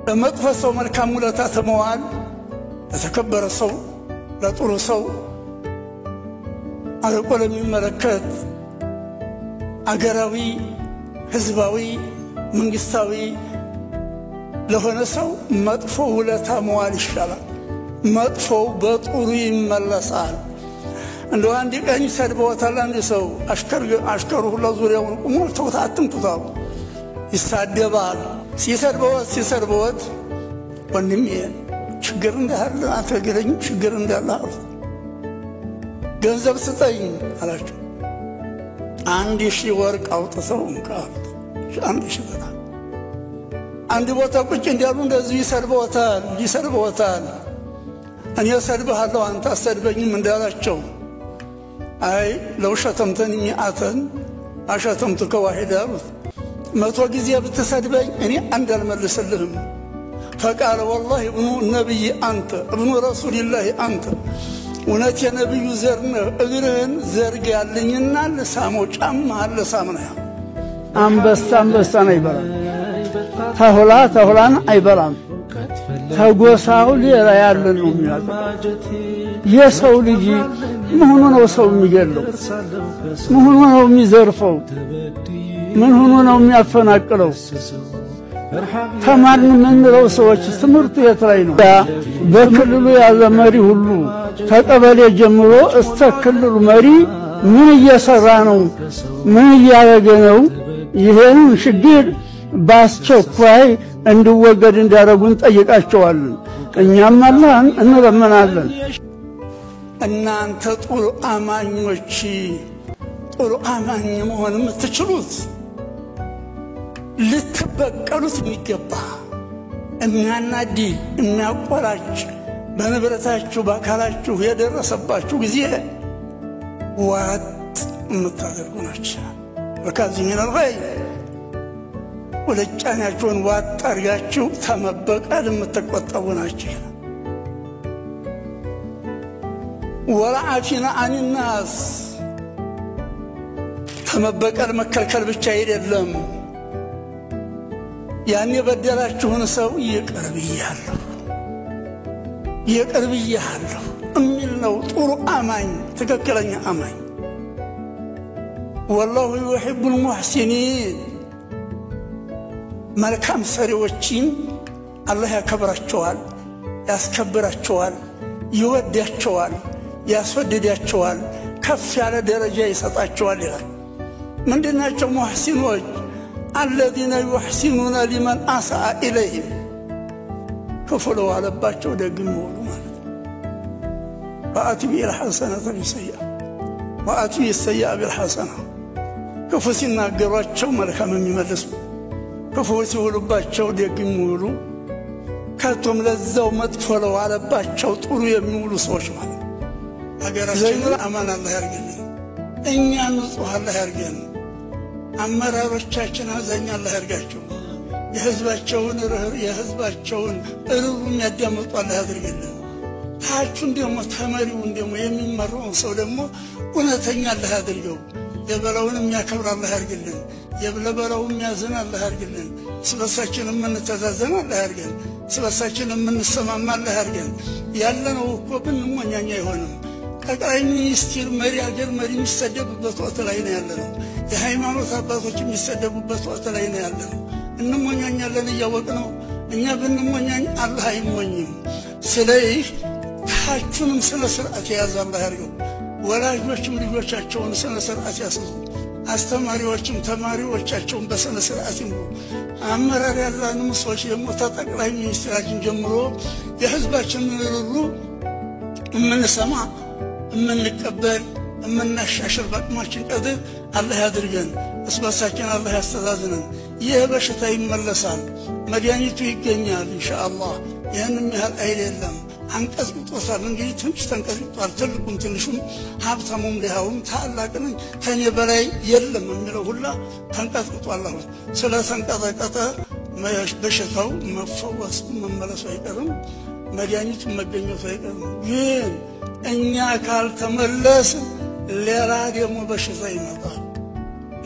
ለመጥፎ ሰው መልካም ውለታ ተመዋል ለተከበረ ሰው ለጥሩ ሰው አርቆ ለሚመለከት አገራዊ ህዝባዊ መንግስታዊ ለሆነ ሰው መጥፎ ውለታ መዋል ይሻላል መጥፎ በጥሩ ይመለሳል እንደው አንድ ቀን ይሰድበውታል አንድ ሰው አሽከሩ ሁሉ ዙሪያውን ቆሞ ተውታትንኩታው ይሳደባል ሲሰድበውት ወንድሜ ችግር እንዳለ አትገለኝ ችግር እንዳለ ገንዘብ ስጠኝ አላቸው 1000 ወርቅ አውጥተው እንካል 1000 ብር አንድ ቦታ ቁጭ እንዲያሉ እንደዚህ ይሰድበውታል እኔ ሰድበሃለሁ አንተ አሰድበኝም እንዳላቸው አይ ለው ሸተምተን ሚአተን አሸተምቱከ ዋሂዳ 100 ጊዜ ብትሰድበኝ እኔ አንድ አልመልስልህም فقال والله ابن النبي أنت ابن رسول الله أنت ونات يا نبي زرنا اغرهن زرق يالنينا لسامو جامع لسامنا أنبسان أيبرام تهولان أيبرام تهوغوساو ليرا يالن أميات يسو لجي مهنونو سو ميجلو مهنونو ميزرفو مهنونو ميافناقلو ተማርን ምንለው ሰዎች ትምርቱ የትላይ ነው በክልሉ ያለ መሪ ሁሉ ተቀበለ ጀምሮ እስከ ክልሉ መሪ ምን እየሰራ ነው ምን ያደረገ ነው ይሄን ችግር ባስቸኳይ እንዲወገድ እንዲያረጉን ጠይቃቸዋለን እኛም አላህን እንለምናለን እናንተ ጥሩ አማኞች ጥሩ አማኝ መሆን የምትችሉት ልትበቀሉት የሚገባ እናናዲ እናቆራጭ በንብረታችሁ በአካላችሁ የደረሰባችሁ ጊዜ ዋጥ የምታደርጉ ናቸው ወካዚሚን አልገይ ወለጫናችሁን ዋጥ አድርጋችሁ ተመበቀል የምትቆጠቡ ናቸው ወላአፊና አንናስ ተመበቀል መከልከል ብቻ አይደለም ያኔ በደላችሁን ሰው ይቀርብያለሁ እሚል ነው ጥሩ አማኝ ትክክለኛ አማኝ والله يحب المحسنين መልካም ሰሪዎችን አላህ ያከብራቸዋል ያስከብራቸዋል ይወዳቸዋል ያስወድዳቸዋል ከፍ ያለ ደረጃ ይሰጣቸዋል ይላል ምንድናቸው ሙህሲኖች الذين يحسنون لمن أساء إليهم كفلوا على باتشو دقموا فأتبي الحسنة بالسيئة وأتبي السيئة بالحسنة كفسنا قراتشو ملكا من يملسوا كفسوا لباتشو دقموا كاتم للزو مدفلوا على باتشو طولوا يمنولوا صوشوا زين الأمان الله يرجل إني نصوح الله يرجل አመራሮቻችን አዛኛ አላህ ያርጋቸው የህዝባቸውን እሩም ያዳምጡ አላህ ያድርግልን ታቹን ደሞ ተመሪውን ደሞ የሚመራው ሰው ደሞ እውነተኛ አላህ ያድርገው የበላውንም ያከብር አላህ ያርግልን የበለበላውም ያዘን አላህ ያርግልን ስለሳችን ምን ተዛዘን አላህ ያርገን ስለሳችን ምን ሰማማ አላህ ያርገን ያለነው እኮ ብንሞኛኛ አይሆንም ጠቅላይ ሚኒስትር መሪ አገር መሪ የሚሰደብበት ወቅት ላይ ነው ያለነው የሃይማኖት አባቶች የሚሰደቡበት ወቅት ላይ ነው ያለነው እንሞኛኛለን እያወቅነው እኛ ብንሞኛኝ አላህ አይሞኝም ስለዚህ ታቹንም ስለ ስርዓት ያዝ አላህ ያርገው ወላጆችም ልጆቻቸውን ስለ ስርዓት ያስዙ አስተማሪዎችም ተማሪዎቻቸውን በስነ ስርዓት ይምሩ አመራር ያላንም ሰዎች ደግሞ ተጠቅላይ ሚኒስትራችን ጀምሮ የህዝባችንን ሩሩ ምንሰማ ምንቀበል ምንናሻሽል በአቅማችን ቀድር አላህ ያድርገን እስበሳችን አላህ ያስተዛዝነን ይህ በሽታ ይመለሳል መድኃኒቱ ይገኛል ኢንሻአላህ ይህንም ያህል አይደለም አንቀጽብጦታል እንግዲህ ትንሽ ተንቀጽብጧል ትልቁም ትንሹም ሀብታሙም ድሃውም ታላቅም ከኔ በላይ የለም የሚለው ሁላ ተንቀጽብጧል አሁን ስለ ተንቀጠቀጠ በሽታው መፈወስ መመለሱ አይቀርም መድኃኒቱ መገኘቱ አይቀርም ግን እኛ ካልተመለስ ሌላ ደግሞ በሽታ ይመጣል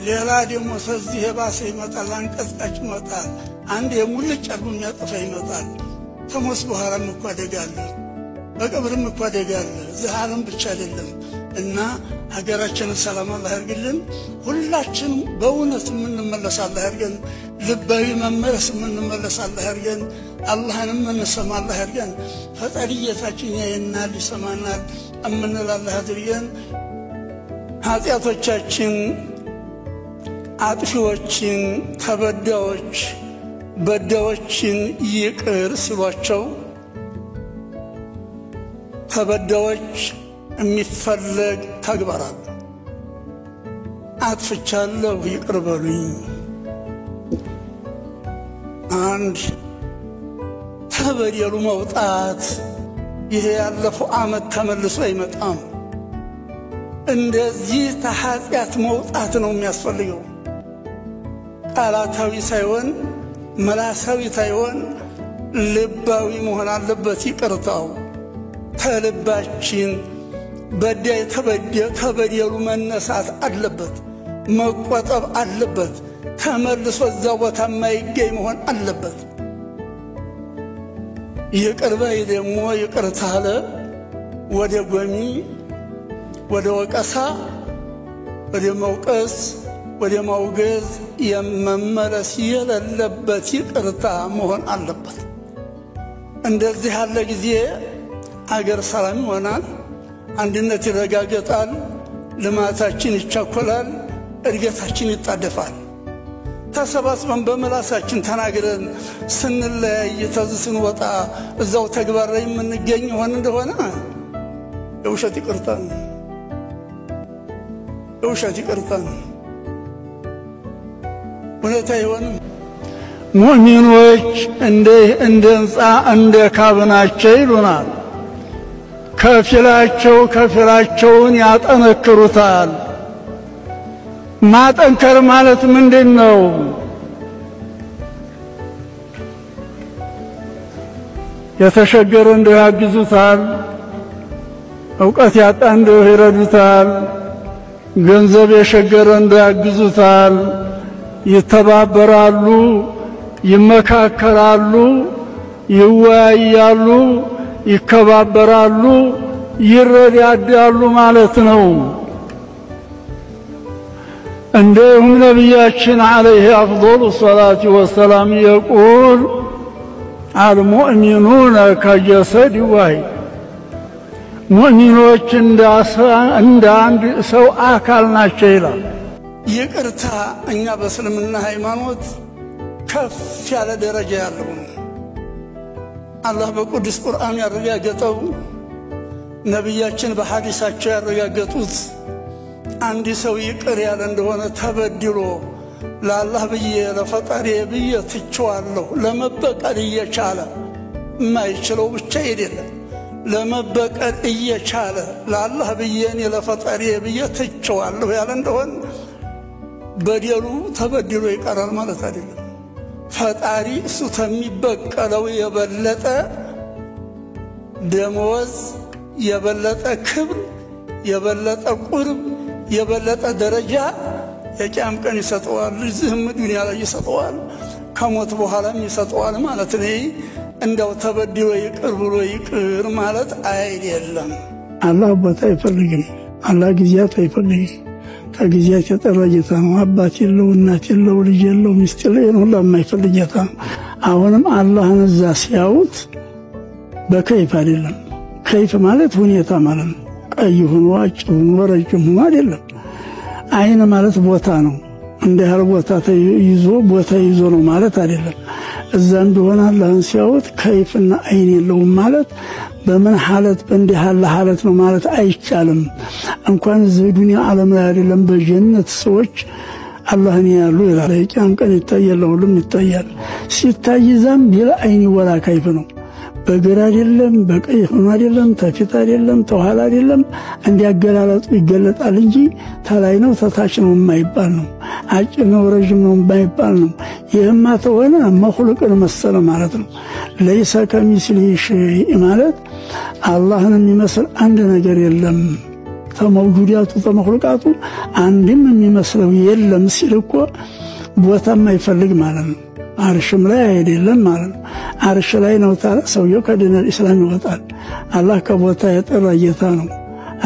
ሌላ ደግሞ ከዚህ የባሰ ይመጣል፣ አንቀጽቃጭ ይመጣል። አንድ የሙልጭ አርጎ የሚያጠፋ ይመጣል። ከሞት በኋላም እኮ አደጋ አለ፣ በቀብርም እኮ አደጋ አለ። እዚህ ዓለም ብቻ አይደለም እና ሀገራችንን ሰላም አላህ ያርግልን። ሁላችንም በእውነት የምንመለስ አላህ ያርገን። ልባዊ መመለስ የምንመለስ አላህ ያርገን። አላህንም የምንሰማ አላህ ያርገን። ፈጣሪ ጌታችን ያየናል፣ ይሰማናል እምንል አላህ ያድርገን። ኃጢአቶቻችን፣ አጥፊዎችን፣ ተበዳዮች በዳዮችን ይቅር ሲሏቸው ተበዳዮች የሚፈለግ ተግባር አለ። አጥፍቻለሁ ይቅር በሉኝ። አንድ ተበደሉ መውጣት፣ ይሄ ያለፈው ዓመት ተመልሶ አይመጣም። እንደዚህ ተኃጢአት መውጣት ነው የሚያስፈልገው። ቃላታዊ ሳይሆን መላሳዊ ሳይሆን ልባዊ መሆን አለበት ይቅርታው። ከልባችን በዳይ ተበደሉ መነሳት አለበት፣ መቆጠብ አለበት። ተመልሶ እዛ ቦታ የማይገኝ መሆን አለበት። ይቅር በይ ደግሞ ይቅርታ አለ ወደ ጎሚ፣ ወደ ወቀሳ፣ ወደ መውቀስ፣ ወደ ማውገዝ የመመለስ የሌለበት ይቅርታ መሆን አለበት። እንደዚህ ያለ ጊዜ አገር ሰላም ይሆናል፣ አንድነት ይረጋገጣል፣ ልማታችን ይቻኮላል፣ እድገታችን ይጣደፋል። ተሰባስበን በመላሳችን ተናግረን ስንለያይ ተዝ ስንወጣ እዛው ተግባር ላይ የምንገኝ ሆን እንደሆነ የውሸት ይቅርታ ነው፣ የውሸት ይቅርታ ነው። እውነት አይሆንም። ሙእሚኖች እንደ ህንፃ እንደ ካብናቸው ይሉናል። ከፊላቸውን ያጠነክሩታል። ማጠንከር ማለት ምንድነው? የተሸገረ እንደው ያግዙታል፣ ዕውቀት ያጣ እንደው ይረዱታል፣ ገንዘብ የሸገረ እንደው ያግዙታል። ይተባበራሉ፣ ይመካከራሉ፣ ይወያያሉ፣ ይከባበራሉ፣ ይረዳዳሉ ማለት ነው። እንደውም ነቢያችን አለይሂ አፍዶሉ ሰላቲ ወሰላም የቁል አልሙእሚኑነ ከጀሰድ ዋሂድ፣ ሙእሚኖች እንደ አንድ ሰው አካል ናቸው ይላል። ይቅርታ እኛ በእስልምና ሃይማኖት ከፍ ያለ ደረጃ ያለው ነው። አላህ በቅዱስ ቁርአን ያረጋገጠው፣ ነቢያችን በሐዲሳቸው ያረጋገጡት አንድ ሰው ይቅር ያለ እንደሆነ ተበድሎ ለአላህ ብዬ ለፈጣሪ ብዬ ትቼዋለሁ ለመበቀል እየቻለ የማይችለው ብቻ አይደለም፣ ለመበቀል እየቻለ ለአላህ ብዬ እኔ ለፈጣሪ ብዬ ትቼዋለሁ ያለ እንደሆነ በደሉ ተበድሎ ይቀራል ማለት አይደለም። ፈጣሪ እሱ ከሚበቀለው የበለጠ ደመወዝ፣ የበለጠ ክብር፣ የበለጠ ቁርብ፣ የበለጠ ደረጃ የቂያም ቀን ይሰጠዋል። እዚህም ዱንያ ላይ ይሰጠዋል፣ ከሞት በኋላም ይሰጠዋል ማለት ነው። እንደው ተበድሎ ይቅር ብሎ ይቅር ማለት አይደለም። አላህ ቦታ አይፈልግም፣ አላህ ጊዜያት አይፈልግም። ከጊዜያት የጠራ ጌታ ነው። አባት የለው፣ እናት የለው፣ ልጅ የለው፣ ሚስት የለው፣ ሁሉ የማይፈልግ ጌታ ነው። አሁንም አላህን እዛ ሲያዩት በከይፍ አይደለም። ከይፍ ማለት ሁኔታ ማለት ነው። ቀይ ሆኖ አጭር ሆኖ ረጅም ሆኖ አይደለም። አይን ማለት ቦታ ነው። እንደ ያህል ቦታ ይዞ ነው ማለት አይደለም። እዛም ቢሆን አላህን ሲያዩት ከይፍና አይን የለውም ማለት በምን ሐለት በእንዲህ ያለ ሐለት ነው ማለት አይቻልም። እንኳን እዚህ ዱንያ ዓለም ላይ አይደለም በጀነት ሰዎች አላህን ያሉ ይላል። የቂያም ቀን ይታያል፣ ሁሉም ይታያል። ሲታይ ዘም ቢል አይን ወላ ከይፍ ነው። በግራ አይደለም፣ በቀኝ ሆኖ አይደለም፣ ተፊት አይደለም፣ ተኋላ አይደለም። እንዲያገላልጡ ይገለጣል እንጂ ተላይ ነው ተታች ነው የማይባል ነው። አጭር ነው ረጅም ነው የማይባል ነው። ይህማ ተሆነ መخلቅን መሰለ ማለት ነው። ለይሰ ከሚስሊሂ ሸይእ ማለት አላህን የሚመስል አንድ ነገር የለም ተመውጁዳቱ ተመخلቃቱ አንድም የሚመስለው የለም ሲል እኮ ቦታም አይፈልግ ማለት ነው አርሽም ላይ አይደለም ማለት ነው አርሽ ላይ ነው ታላ ሰውየው ከዲነል እስላም ይወጣል አላህ ከቦታ የጠራ ጌታ ነው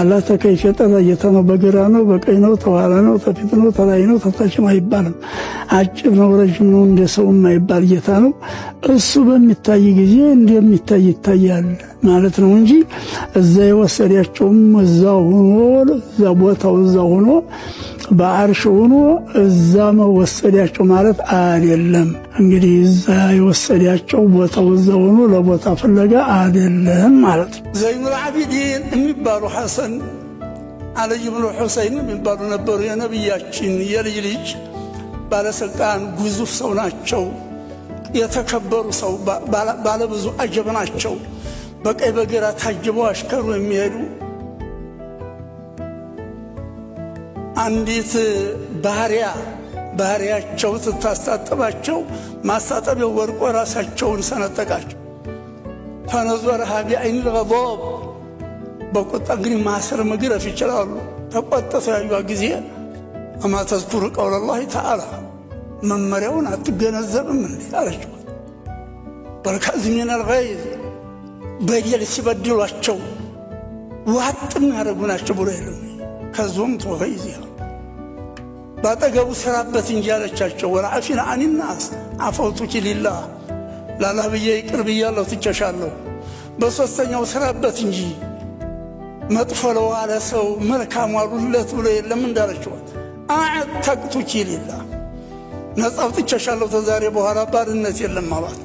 አላህ ተከይፈ የጠራ ጌታ ነው በግራ ነው በቀኝ ነው ተኋላ ነው ተፊት ነው ተላይ ነው ተታችም አይባልም አጭር ነው ረጅም ነው እንደ ሰው የማይባል ጌታ ነው እሱ በሚታይ ጊዜ እንደሚታይ ይታያል ማለት ነው እንጂ እዛ የወሰዳቸውም እዛው ሆኖ እዛ ቦታው እዛው ሆኖ በአርሽ ሆኖ እዛ መወሰዳቸው ማለት አይደለም እንግዲህ እዛ የወሰዳቸው ቦታው እዛው ሆኖ ለቦታ ፍለጋ አይደለም ማለት ነው ዘይኑል አቢዲን የሚባሉ ሐሰን አለይ ኢብኑ ሁሰይን የሚባሉ ነበሩ የነብያችን የልጅ ልጅ ባለስልጣን ግዙፍ ሰው ናቸው የተከበሩ ሰው ባለ ብዙ አጀብ ናቸው በቀይ በግራ ታጅበው አሽከሩ የሚሄዱ አንዲት ባህሪያቸው ተታስታጠባቸው ማስታጠቢያው ወርቆ ራሳቸውን ሰነጠቃቸው ፈነዘረሃ ቢዐይን الغضب በቁጣ እንግዲህ ማሰር መግረፍ ይችላሉ ተቆጥተው ያዩ ጊዜ አማ ተዝኩሩ ቀውለ الله تعالى መመሪያውን አትገነዘብም እንዴ አለችው ወልካዚሚን الغيظ በደል ሲበድሏቸው ዋጥም ያረጉናቸው ብሎ ይለው ከዞም ተወይዚያ ባጠገቡ ሰራበት እንጂ አለቻቸው ወራፊና አንናስ አፈውቱኪ ሊላህ ላላህ በየ ይቅርብ ይያለው ትጨሻለሁ በሶስተኛው ሰራበት እንጂ መጥፎ ነው አለ ሰው መልካም ዋሉለት ብሎ የለም እንዳለችው አዕተቅቱኪ ሊላህ ነጻው ትጨሻለሁ ተዛሬ በኋላ ባርነት የለም ማለት